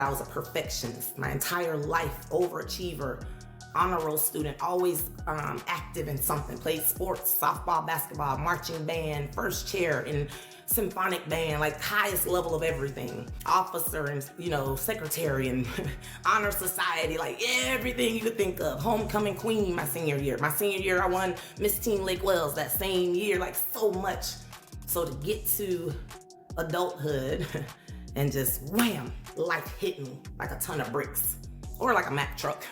I was a perfectionist my entire life, overachiever, honor roll student, always active in something, played sports, softball, basketball, marching band, first chair in symphonic band, like highest level of everything, officer and secretary and honor society, like everything you could think of, homecoming queen my senior year. My senior year I won Miss Teen Lake Wells that same year, like so much. So to get to adulthood and just wham, life hit me like a ton of bricks or like a Mack truck,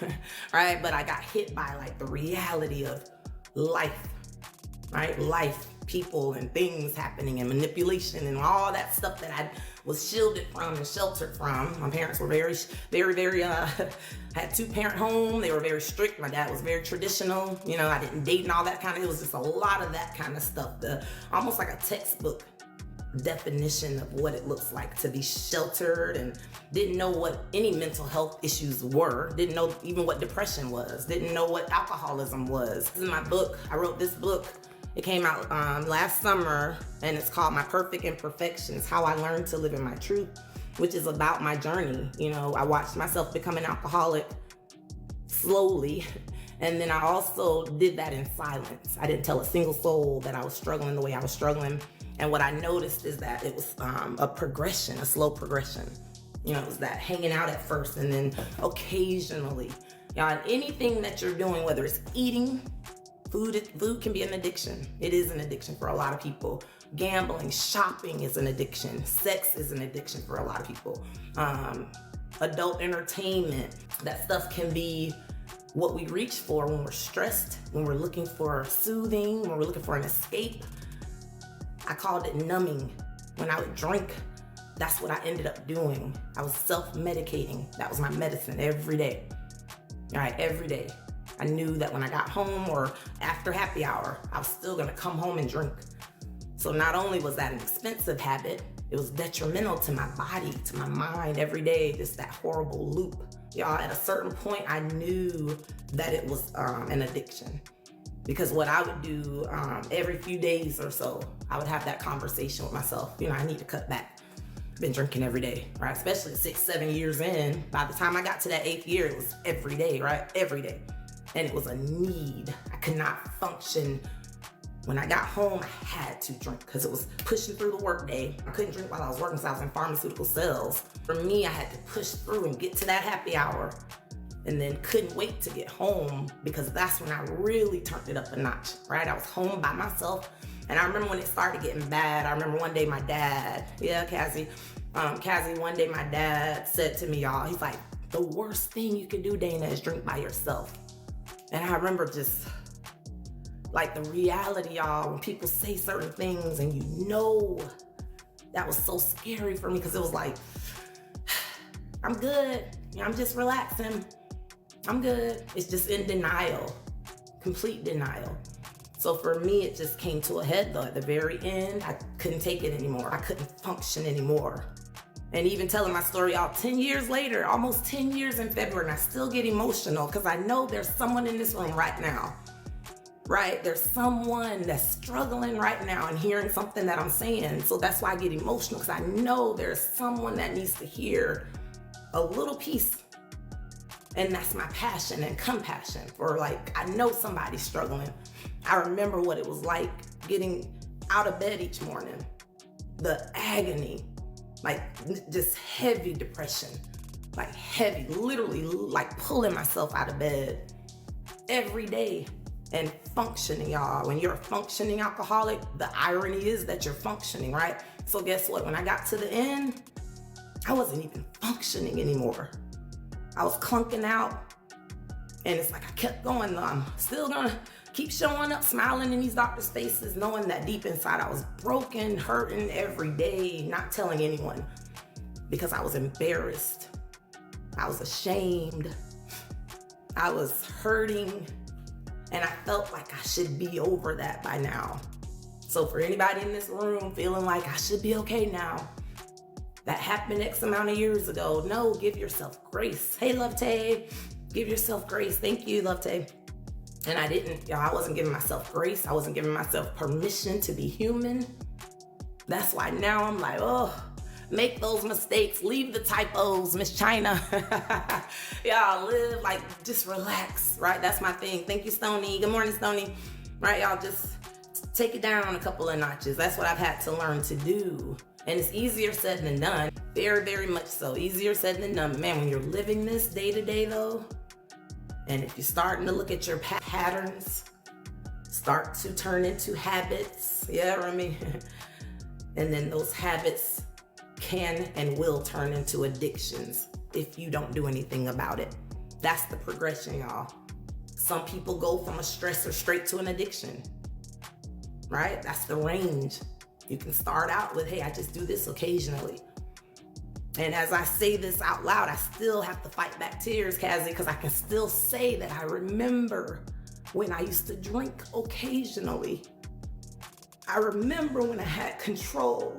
right? But I got hit by like the reality of life, right? Life, people and things happening and manipulation and all that stuff that I was shielded from and sheltered from. My parents were very, had 2-parent home. They were very strict. My dad was very traditional. I didn't date and all that kind of, it was just a lot of that kind of stuff. Almost like a textbook definition of what it looks like to be sheltered, and didn't know what any mental health issues were, didn't know even what depression was, didn't know what alcoholism was. This is my book. I wrote this book. It came out last summer, and it's called My Perfect Imperfections, How I Learned to Live in My Truth, which is about my journey. I watched myself become an alcoholic slowly, and then I also did that in silence. I didn't tell a single soul that I was struggling the way I was struggling. And what I noticed is that it was a progression, a slow progression. It was that hanging out at first, and then occasionally, and anything that you're doing, whether it's eating, food can be an addiction. It is an addiction for a lot of people. Gambling, shopping is an addiction. Sex is an addiction for a lot of people. Adult entertainment, that stuff can be what we reach for when we're stressed, when we're looking for soothing, when we're looking for an escape. I called it numbing. When I would drink, that's what I ended up doing. I was self-medicating. That was my medicine every day. All right, every day. I knew that when I got home or after happy hour, I was still gonna come home and drink. So not only was that an expensive habit, it was detrimental to my body, to my mind every day, just that horrible loop. At a certain point, I knew that it was an addiction. Because what I would do every few days or so, I would have that conversation with myself. I need to cut back. I've been drinking every day, right? Especially 6-7 years in. By the time I got to that 8th year, it was every day, right? Every day. And it was a need. I could not function. When I got home, I had to drink because it was pushing through the workday. I couldn't drink while I was working, so I was in pharmaceutical sales. For me, I had to push through and get to that happy hour, and then couldn't wait to get home because that's when I really turned it up a notch, right? I was home by myself, and I remember when it started getting bad. I remember one day my dad, Cassie, one day my dad said to me, y'all, he's like, the worst thing you can do, Dana, is drink by yourself. And I remember just like the reality, y'all, when people say certain things and that was so scary for me because it was like, I'm good. I'm just relaxing. I'm good. It's just in denial, complete denial. So for me, it just came to a head though. At the very end, I couldn't take it anymore. I couldn't function anymore. And even telling my story out 10 years later, almost 10 years in February, and I still get emotional because I know there's someone in this room right now, right? There's someone that's struggling right now and hearing something that I'm saying. So that's why I get emotional, because I know there's someone that needs to hear a little piece. And that's my passion and compassion for, like, I know somebody's struggling. I remember what it was like getting out of bed each morning, the agony, like just heavy depression, like heavy, literally like pulling myself out of bed every day and functioning, y'all. When you're a functioning alcoholic, the irony is that you're functioning, right? So guess what? When I got to the end, I wasn't even functioning anymore. I was clunking out, and it's like I kept going. I'm still gonna keep showing up, smiling in these doctors' faces, knowing that deep inside I was broken, hurting every day, not telling anyone because I was embarrassed. I was ashamed. I was hurting, and I felt like I should be over that by now. So for anybody in this room feeling like I should be okay now, that happened X amount of years ago. No, give yourself grace. Hey, Love Tay, give yourself grace. Thank you, Love Tay. And I didn't, y'all, I wasn't giving myself grace. I wasn't giving myself permission to be human. That's why now I'm like, oh, make those mistakes, leave the typos, Miss China. Y'all live like, just relax, right? That's my thing. Thank you, Stony. Good morning, Stony. Right, y'all, just take it down a couple of notches. That's what I've had to learn to do. And it's easier said than done. Very, very much so. Easier said than done. But man, when you're living this day to day though, and if you're starting to look at your patterns, start to turn into habits. Yeah, Remy. And then those habits can and will turn into addictions if you don't do anything about it. That's the progression, y'all. Some people go from a stressor straight to an addiction, right? That's the range. You can start out with, hey, I just do this occasionally. And as I say this out loud, I still have to fight back tears, Cassie, because I can still say that I remember when I used to drink occasionally. I remember when I had control,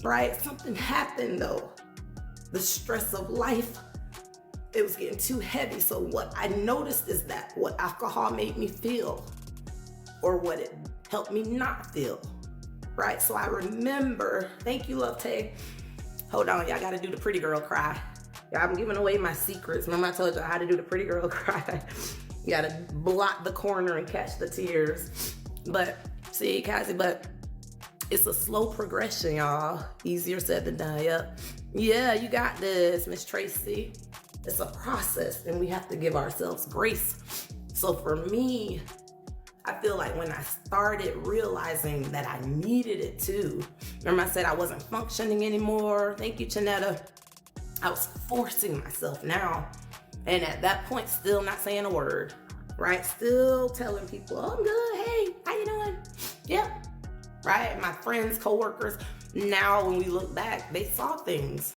right? Something happened though. The stress of life, it was getting too heavy. So what I noticed is that what alcohol made me feel, or what it helped me not feel, right? So I remember, thank you, Love Tay. Hold on, y'all gotta do the pretty girl cry. Y'all, I'm giving away my secrets. Remember I told you how to do the pretty girl cry? You gotta blot the corner and catch the tears. But see, Cassie, but it's a slow progression, y'all. Easier said than done, yep. Yeah, you got this, Miss Tracy. It's a process and we have to give ourselves grace. So for me, I feel like when I started realizing that I needed it too, remember I said I wasn't functioning anymore? Thank you, Chanetta. I was forcing myself now. And at that point, still not saying a word, right? Still telling people, oh, I'm good. Hey, how you doing? Yep. Right? My friends, coworkers, now when we look back, they saw things.